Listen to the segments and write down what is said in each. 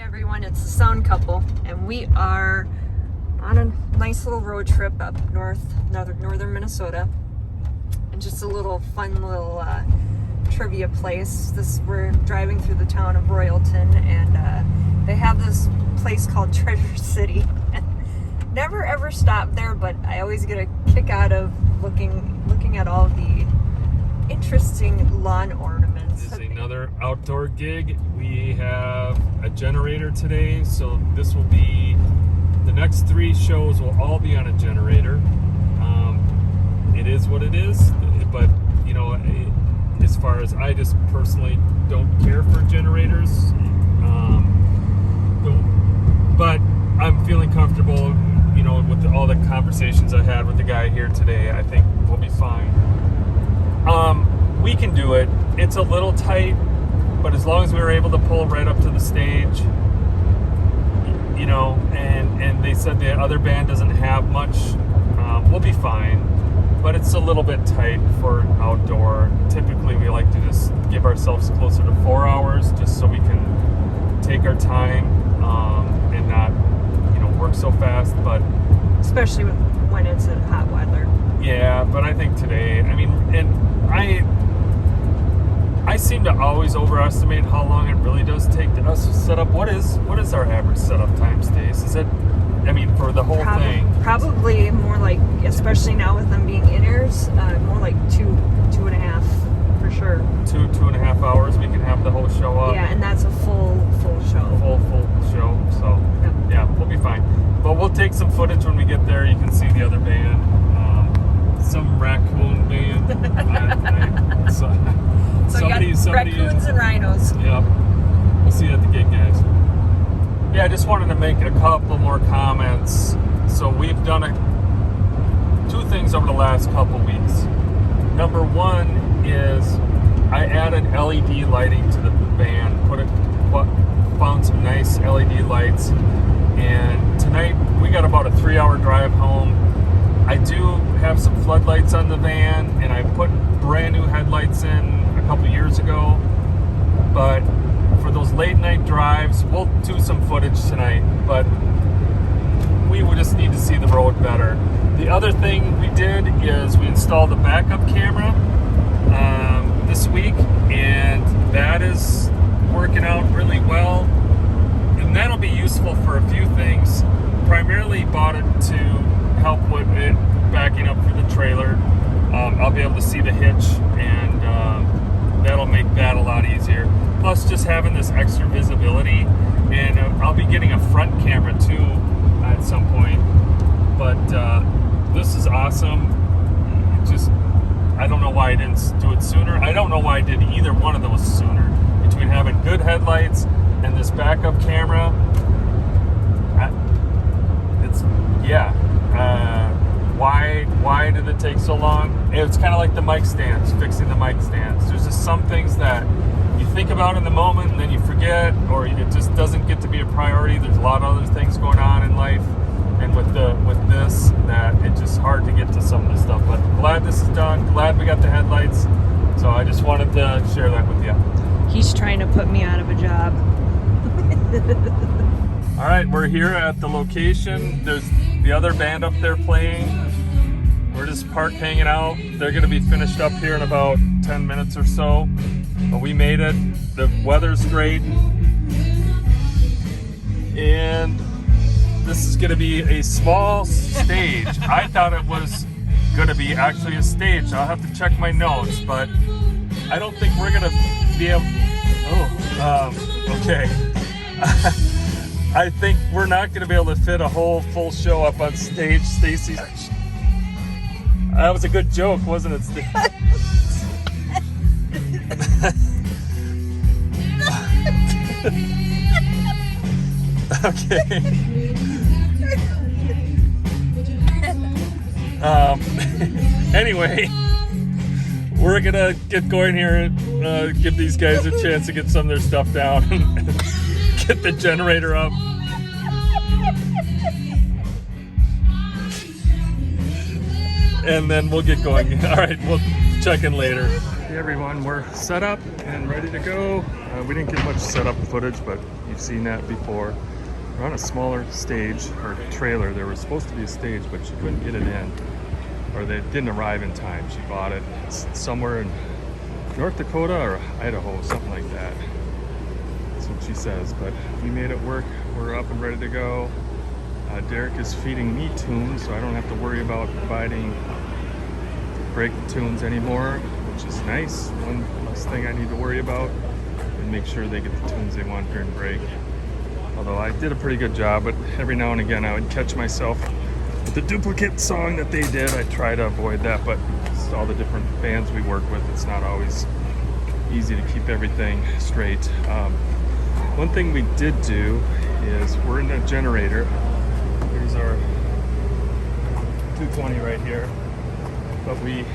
Everyone, it's the Sound Couple, and we are on a nice little road trip up northern Minnesota, and just a little fun little trivia place. We're driving through the town of Royalton, and they have this place called Treasure City. Never ever stop there, but I always get a kick out of looking at all the interesting lawn ornaments. This is another outdoor gig. We have a generator today, so this will be, the next 3 shows will all be on a generator. It is what it is, but you know, as far as I just personally don't care for generators, but I'm feeling comfortable, you know, with all the conversations I had with the guy here today. I think we'll be fine. We can do it. It's a little tight, but as long as we were able to pull right up to the stage, you know, and they said the other band doesn't have much, we'll be fine. But it's a little bit tight for outdoor. Typically, we like to just give ourselves closer to 4 hours, just so we can take our time and not, you know, work so fast. But especially when it's in hot weather. Yeah, but I think today, I mean, and I seem to always overestimate how long it really does take us to set up. What is our average setup time, Stace? Is it, I mean, for the whole thing? Probably more like, especially now with them being in-ears, more like two and a half for sure. 2.5 hours we can have the whole show up. Yeah, and that's a full show. Full show. So yep. Yeah, we'll be fine. But we'll take some footage when we get there. You can see the other band, some raccoon band. So you got raccoons and rhinos. Yep. We'll see you at the gig, guys. Yeah, I just wanted to make a couple more comments. So we've done 2 things over the last couple weeks. Number one is I added LED lighting to the band, found some nice LED lights, and tonight we got about a 3-hour drive home. I do have some floodlights on the van, and I put brand new headlights in a couple years ago, but for those late night drives, we'll do some footage tonight, but we would just need to see the road better. The other thing we did is we installed a backup camera this week, and that is working out really well, and that'll be useful for a few things. Primarily bought it to help with it backing up for the trailer. I'll be able to see the hitch, and that'll make that a lot easier. Plus, just having this extra visibility, and I'll be getting a front camera too at some point. But this is awesome. Just, I don't know why I didn't do it sooner. I don't know why I did either one of those sooner. Between having good headlights and this backup camera, why did it take so long? It's kind of like the mic stands, fixing the mic stands. There's just some things that you think about in the moment and then you forget, or it just doesn't get to be a priority. There's a lot of other things going on in life, and with this, that it's just hard to get to some of this stuff. But glad this is done. Glad we got the headlights. So I just wanted to share that with you. He's trying to put me out of a job. All right, we're here at the location. There's the other band up there playing. We're just parked hanging out. They're going to be finished up here in about 10 minutes or so. But we made it. The weather's great. And this is going to be a small stage. I thought it was going to be actually a stage. I'll have to check my notes, but I don't think we're going to be able... okay. I think we're not going to be able to fit a whole full show up on stage, Stacy. That was a good joke, wasn't it, Stacy? Okay. Anyway, we're going to get going here and give these guys a chance to get some of their stuff down and get the generator up. And then we'll get going. All right, we'll check in later. Hey everyone, we're set up and ready to go. We didn't get much setup footage, but You've seen that before. We're on a smaller stage or trailer. There was supposed to be a stage, but she couldn't get it in, or they didn't arrive in time. She bought it somewhere in North Dakota or Idaho, something like that. That's what she says, but we made it work. We're up and ready to go. Derek is feeding me tunes, so I don't have to worry about providing brake tunes anymore, which is nice. One less thing I need to worry about, and make sure they get the tunes they want during break. Although I did a pretty good job, but every now and again I would catch myself with the duplicate song that they did. I try to avoid that, but it's all the different bands we work with, it's not always easy to keep everything straight. One thing we did do is we're in a generator. Here's our 220 right here, but we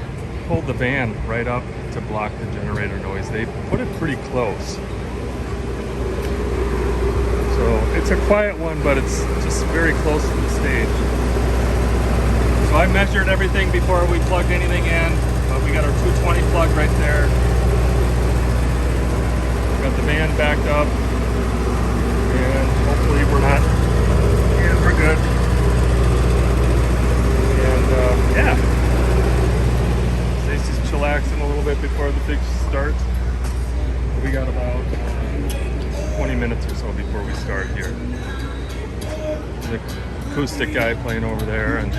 pulled the van right up to block the generator noise. They put it pretty close. So it's a quiet one, but it's just very close to the stage. So I measured everything before we plugged anything in. We got our 220 plug right there. Got the van backed up, and hopefully we're not, yeah, we're good. And yeah, Stacy's chillaxing a little bit before the big start. We got about 20 minutes or so before we start here. The acoustic guy playing over there, and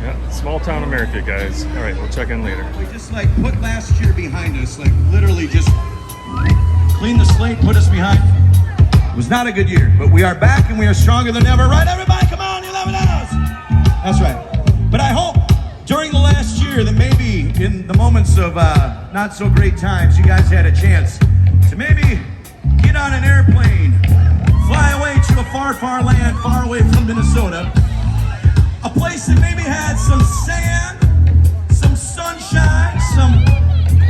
yeah, small town America, guys. All right, we'll check in later. We just like put last year behind us, like literally just clean the slate, put us behind. It was not a good year, but we are back and we are stronger than ever. Right, everybody? Come on, you love it us. That's right. But I hope during the last year that maybe in the moments of not so great times, you guys had a chance to maybe get on an airplane, fly away to a far, far land, far away from Minnesota. A place that maybe had some sand, some sunshine, some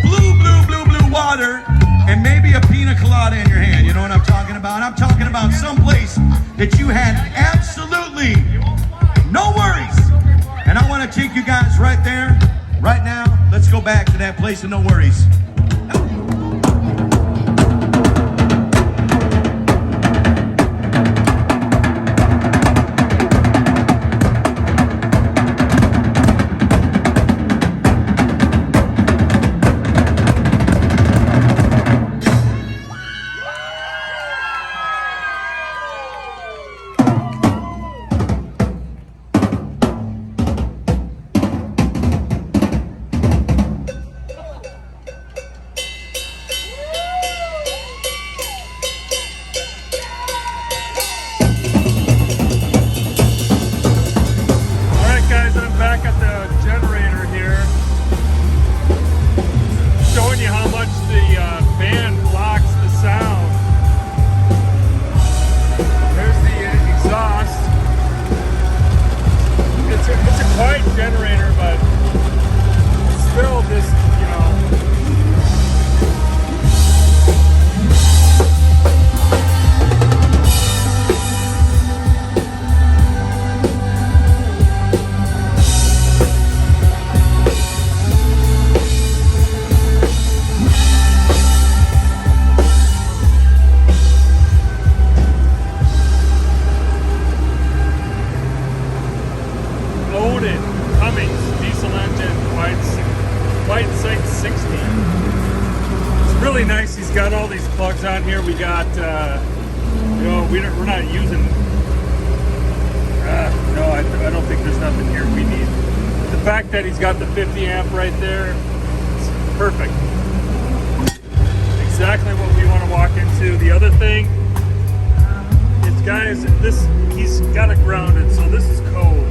blue water, and maybe a pina colada in your hand. You know what I'm talking about? I'm talking about some place that you had absolutely no worries. And I want to take you guys right there, right now. Let's go back to that place of no worries. Got all these plugs on here. We got, you know, we're not using. No, I don't think there's nothing here we need. The fact that he's got the 50 amp right there, it's perfect. Exactly what we want to walk into. The other thing is, guys, he's got it grounded, so this is cold.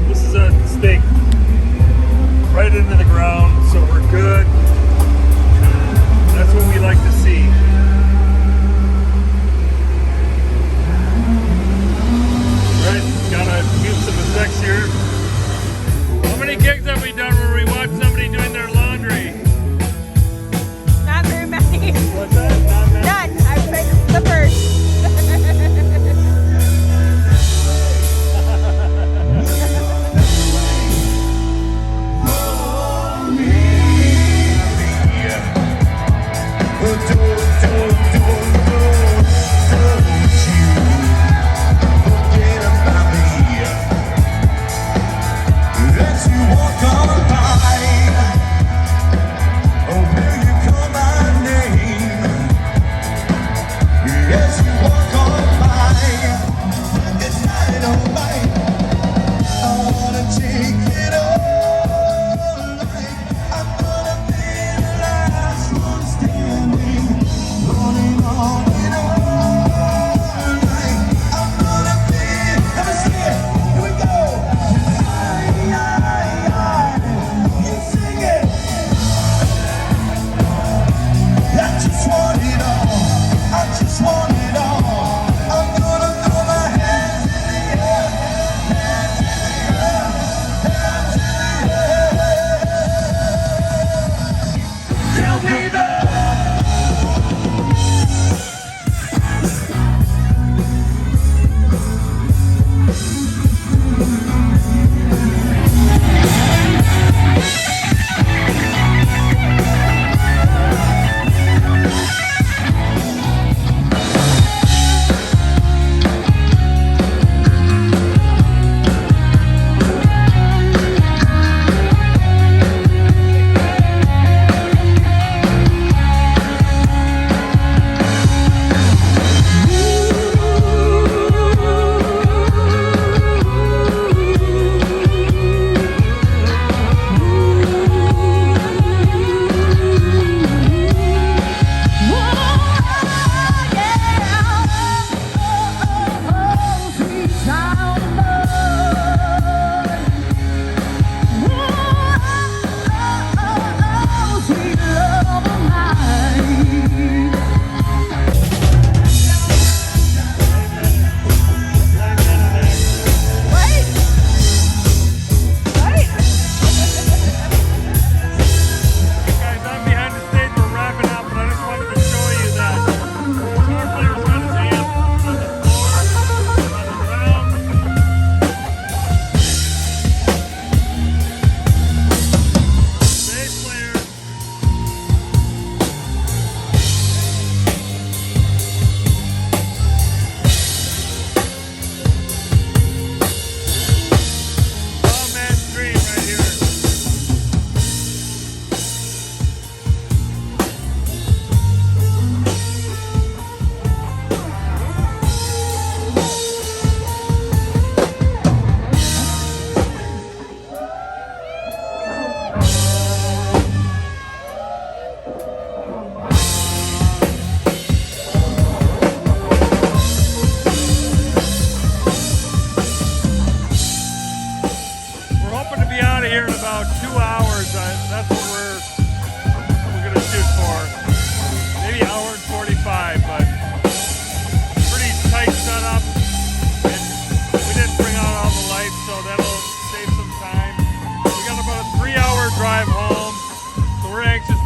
This is a stake right into the ground, so we're good. That's what we like to see. Right, gotta use some effects here. How many gigs have we done where we watch somebody doing their laundry? Not very many. What's that? Not many? None. I've picked the first. Yeah.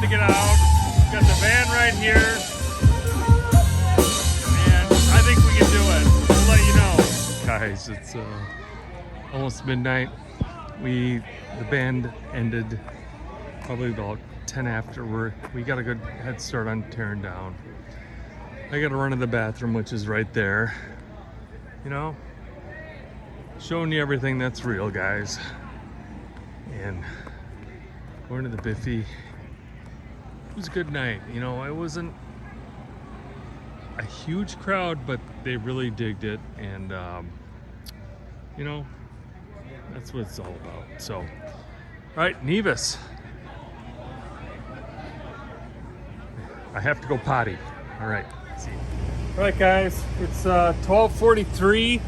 to get out. Got the van right here. And I think we can do it. We'll let you know. Guys, it's almost midnight. The band ended probably about 10 after. We got a good head start on tearing down. I got to run to the bathroom, which is right there. You know, showing you everything that's real, guys. And going to the Biffy. It was a good night. You know, it wasn't a huge crowd, but they really digged it. And, you know, that's what it's all about. So, all right, Nevis. I have to go potty. All right. See you. All right, guys. It's 12:43.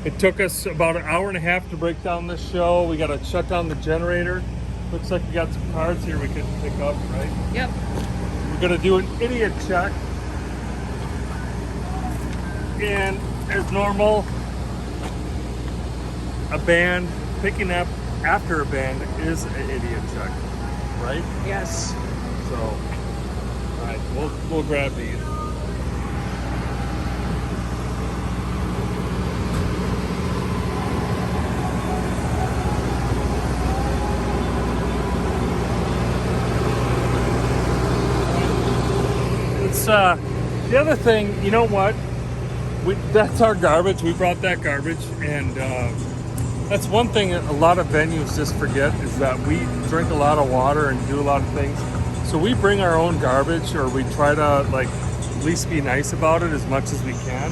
It took us about an hour and a half to break down this show. We got to shut down the generator. Looks like we got some cards here we can pick up, right? Yep. We're gonna do an idiot check. And as normal, a band picking up after a band is an idiot check, right? Yes. So, all right, we'll grab these. The other thing, you know what? That's our garbage. We brought that garbage, and that's one thing a lot of venues just forget is that we drink a lot of water and do a lot of things. So we bring our own garbage, or we try to like at least be nice about it as much as we can.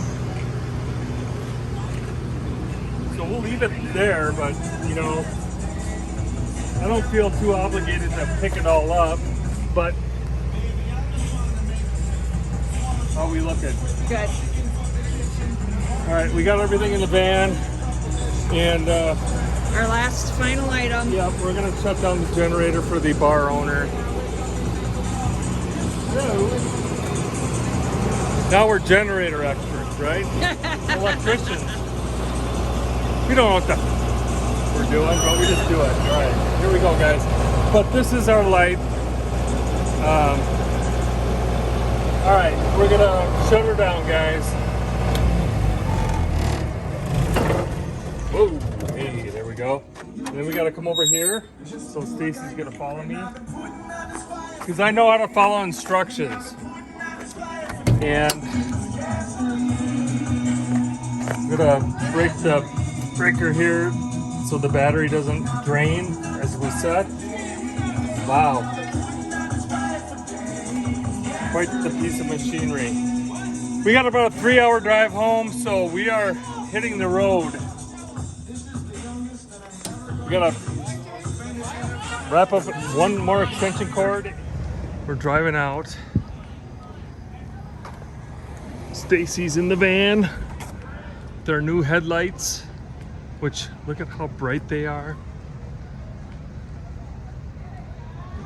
So we'll leave it there, but you know, I don't feel too obligated to pick it all up, but. How are we looking? Good. All right, we got everything in the van, and Our last final item. yeah, we're gonna shut down the generator for the bar owner. So, now we're generator experts, right? Electricians. We don't know what the we're doing, but we just do it. All right, here we go, guys. But this is our light. All right, we're gonna shut her down, guys. Whoa, hey, there we go. And then we gotta come over here. So Stacy's gonna follow me. Because I know how to follow instructions. And I'm gonna break the breaker here so the battery doesn't drain, as we said. Wow. Quite the piece of machinery. We got about a 3-hour drive home, so we are hitting the road. We gotta wrap up one more extension cord. We're driving out. Stacy's in the van with our new headlights, which look at how bright they are.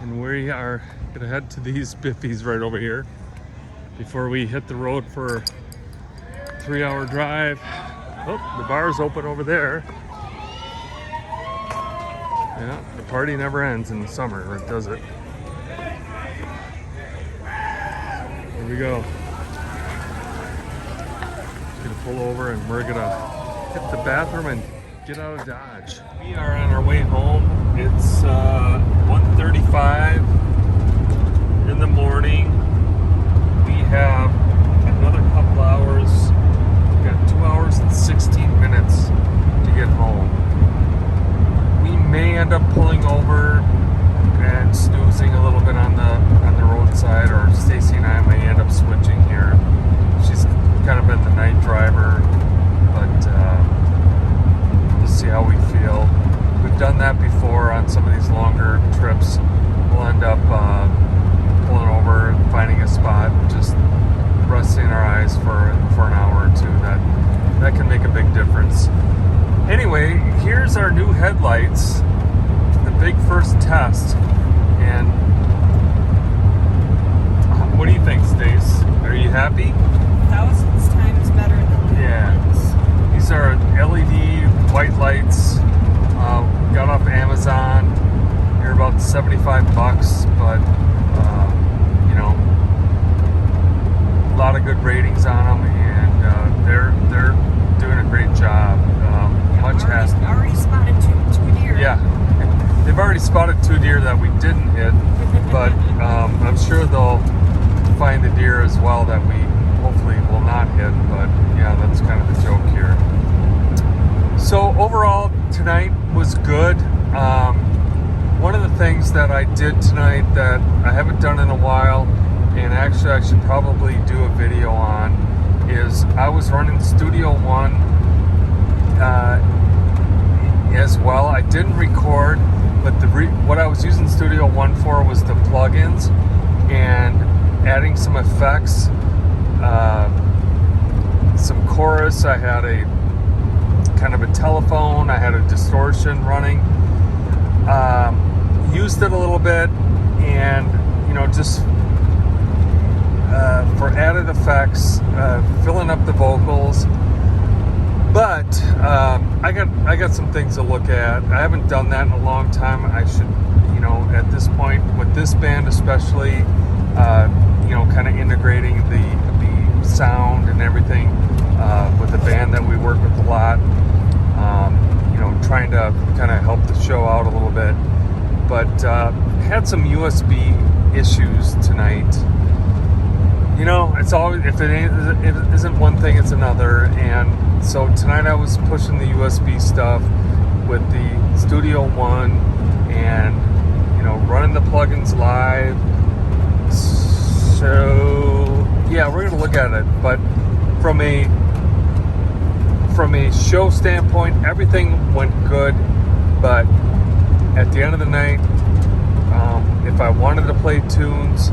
And we are gonna head to these Biffies right over here before we hit the road for a 3-hour drive. Oh, the bar's open over there. Yeah, the party never ends in the summer, does it? Here we go. Just gonna pull over and we're gonna hit the bathroom and get out of Dodge. We are on our way home. It's 1:35 in the morning. We have another couple hours. We've got 2 hours and 16 minutes to get home. We may end up pulling over and snoozing a little bit on the roadside, or Stacy and I may end up switching here. She's kind of been the night driver, but we'll see how we feel. We've done that before on some of these longer trips. We'll end up pulling over and finding a spot, just resting our eyes for an hour or two. That can make a big difference. Anyway, here's our new headlights, the big first test. And what do you think, Stace? Are you happy? Thousands times better than the ones. These are LED white lights. Got off Amazon. They're about $75, but didn't hit, but I'm sure they'll find the deer as well that we hopefully will not hit, but yeah, that's kind of the joke here. So overall, tonight was good. One of the things that I did tonight that I haven't done in a while, and actually I should probably do a video on, is I was running Studio One as well. I didn't record, but what I was using Studio One for was the plugins and adding some effects, some chorus. I had a kind of a telephone, I had a distortion running, used it a little bit, and just for added effects, filling up the vocals. But I got some things to look at. I haven't done that in a long time. I should, at this point with this band especially, kind of integrating the sound and everything with the band that we work with a lot. Trying to kind of help the show out a little bit. But had some USB issues tonight. It's always, if it isn't one thing, it's another. And so tonight I was pushing the USB stuff with the Studio One and, running the plugins live. So yeah, we're gonna look at it. But from a show standpoint, everything went good. But at the end of the night, if I wanted to play tunes,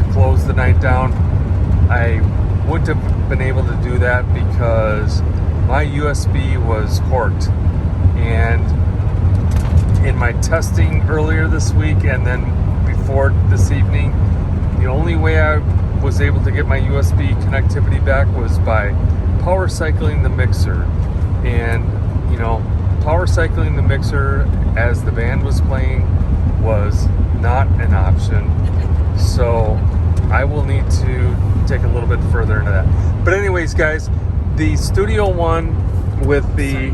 to close the night down, I wouldn't have been able to do that because my USB was corked. And in my testing earlier this week and then before this evening, the only way I was able to get my USB connectivity back was by power cycling the mixer. And power cycling the mixer as the band was playing was not an option. So I will need to take a little bit further into that. But anyways, guys, the Studio One with the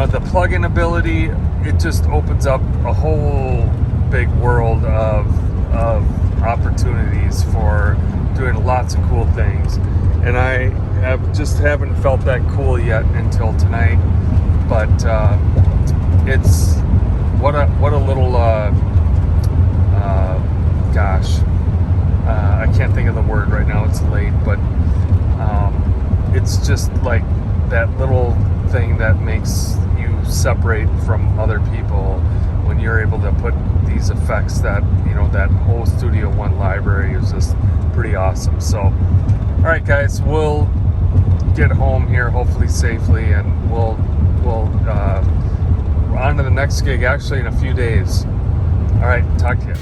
the plug-in ability, it just opens up a whole big world of opportunities for doing lots of cool things. And I haven't felt that cool yet until tonight. But it's what a little I can't think of the word right now, it's late, but it's just like that little thing that makes you separate from other people when you're able to put these effects that that whole Studio One library is just pretty awesome. So alright guys, we'll get home here hopefully safely, and we'll on to the next gig actually in a few days. Alright, talk to you.